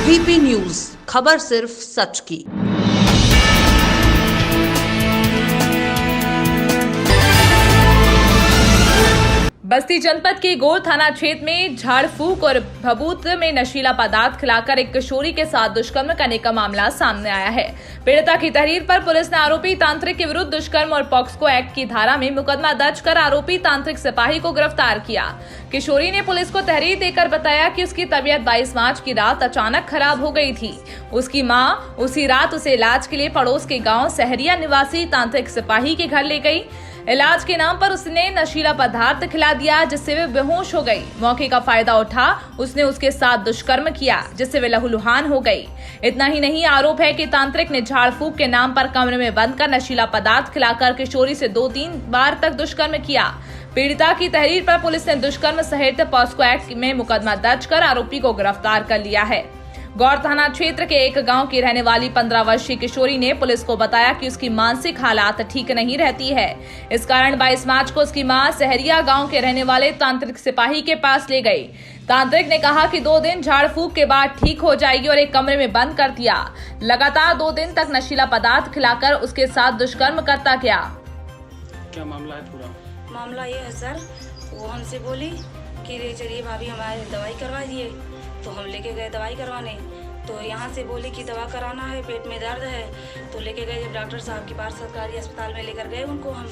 ABP news, खबर सिर्फ सच की। बस्ती जनपद के गोल थाना क्षेत्र में झाड़ फूक और भभूत में नशीला पदार्थ खिलाकर एक किशोरी के साथ दुष्कर्म करने का मामला सामने आया है। पीड़िता की तहरीर पर पुलिस ने आरोपी तांत्रिक के विरुद्ध दुष्कर्म और पॉक्सो एक्ट की धारा में मुकदमा दर्ज कर आरोपी तांत्रिक सिपाही को गिरफ्तार किया। किशोरी ने पुलिस को तहरीर देकर बताया कि उसकी तबीयत 22 मार्च की रात अचानक खराब हो गई थी। उसकी मां उसी रात उसे इलाज के लिए पड़ोस के गाँव सहरिया निवासी तांत्रिक सिपाही के घर ले गई। इलाज के नाम पर उसने नशीला पदार्थ खिला दिया, जिससे वे बेहोश हो गई। मौके का फायदा उठा उसने उसके साथ दुष्कर्म किया, जिससे वे लहूलुहान हो गई। इतना ही नहीं, आरोप है कि तांत्रिक ने झाड़ फूक के नाम पर कमरे में बंद कर नशीला पदार्थ खिलाकर किशोरी से 2-3 बार तक दुष्कर्म किया। पीड़िता की तहरीर पर पुलिस ने दुष्कर्म सहित पॉक्सो एक्ट में मुकदमा दर्ज कर आरोपी को गिरफ्तार कर लिया है। गौर थाना क्षेत्र के एक गांव की रहने वाली 15 वर्षीय किशोरी ने पुलिस को बताया कि उसकी मानसिक हालात ठीक नहीं रहती है। इस कारण 22 मार्च को उसकी मां सहरिया गांव के रहने वाले तांत्रिक सिपाही के पास ले गई। तांत्रिक ने कहा कि 2 दिन झाड़ फूक के बाद ठीक हो जाएगी और एक कमरे में बंद कर दिया। लगातार 2 दिन तक नशीला पदार्थ खिलाकर उसके साथ दुष्कर्म करता गया। क्या मामला है? पूरा मामला ये है सर, वो हमसे बोली कि चलिए भाभी हमारी दवाई करवा दिए, तो हम लेके गए दवाई करवाने। तो यहाँ से बोली कि दवा कराना है, पेट में दर्द है, तो लेके गए जब डॉक्टर साहब के पास सरकारी अस्पताल में लेकर गए उनको हम,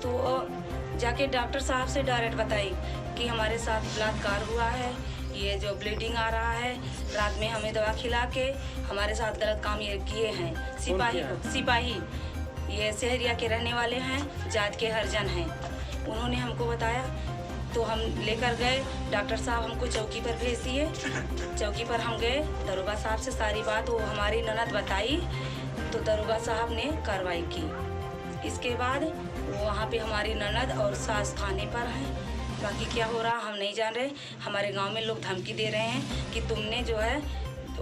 तो जाके डॉक्टर साहब से डायरेक्ट बताई कि हमारे साथ बलात्कार हुआ है, ये जो ब्लीडिंग आ रहा है, रात में हमें दवा खिला के हमारे साथ गलत काम ये किए हैं। सिपाही ये सहरिया के रहने वाले हैं, जात के हरिजन हैं। उन्होंने हमको बताया, तो हम लेकर गए। डॉक्टर साहब हमको चौकी पर भेज दिए। चौकी पर हम गए, दरोगा साहब से सारी बात वो हमारी ननद बताई, तो दरोगा साहब ने कार्रवाई की। इसके बाद वो वहाँ पे हमारी ननद और सास थाने पर हैं। बाकी क्या हो रहा हम नहीं जान रहे। हमारे गांव में लोग धमकी दे रहे हैं कि तुमने जो है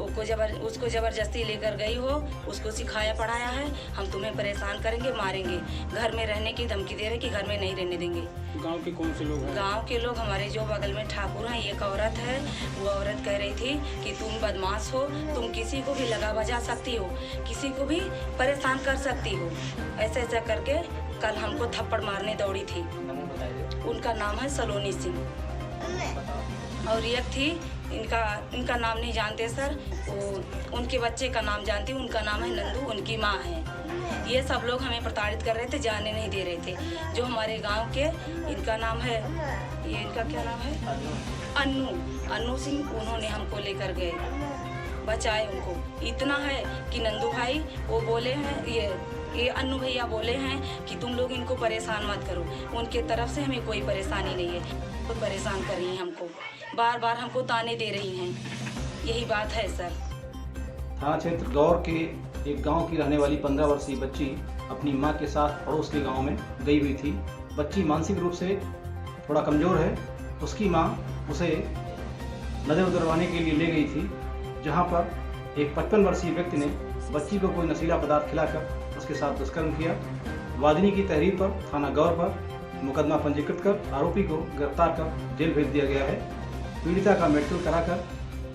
उसको जबरदस्ती लेकर गई हो, उसको सिखाया पढ़ाया है, हम तुम्हें परेशान करेंगे, मारेंगे। घर में रहने की धमकी दे रहे कि घर में नहीं रहने देंगे। गांव के कौन से लोग हैं? गांव के लोग हमारे जो बगल में ठाकुर हैं, एक औरत है, वो औरत कह रही थी कि तुम बदमाश हो, तुम किसी को भी लगा बजा सकती हो, किसी को भी परेशान कर सकती हो। ऐसा ऐसा करके कल हमको थप्पड़ मारने दौड़ी थी। उनका नाम है सलोनी सिंह, और एक थी इनका नाम नहीं जानते सर, वो उनके बच्चे का नाम जानती हूँ, उनका नाम है नंदू, उनकी माँ है। ये सब लोग हमें प्रताड़ित कर रहे थे, जाने नहीं दे रहे थे। जो हमारे गांव के, इनका नाम है, ये इनका क्या नाम है, अन्नू सिंह, उन्होंने हमको लेकर गए, बचाए उनको। इतना है कि नंदू भाई वो बोले हैं, ये अन्नू भैया बोले हैं कि तुम लोग इनको परेशान मत करो। उनके तरफ से हमें कोई परेशानी नहीं है, वो परेशान कर रही हैं हमको, बार बार हमको ताने दे रही हैं। यही बात है सर। थाना क्षेत्र गौर के एक गांव की रहने वाली 15 वर्षीय बच्ची अपनी मां के साथ पड़ोस के गांव में गई हुई थी। बच्ची मानसिक रूप से थोड़ा कमज़ोर है। उसकी मां उसे नज़र उतरवाने के लिए ले गई थी, जहां पर एक 55 वर्षीय व्यक्ति ने बच्ची को कोई नशीला पदार्थ खिलाकर उसके साथ दुष्कर्म किया। वादिनी की तहरीर पर थाना गौर पर मुकदमा पंजीकृत कर आरोपी को गिरफ्तार कर जेल भेज दिया गया है। पीड़िता का मेडिकल कराकर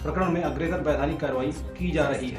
प्रकरण में अग्रेतर वैधानिक कार्रवाई की जा रही है।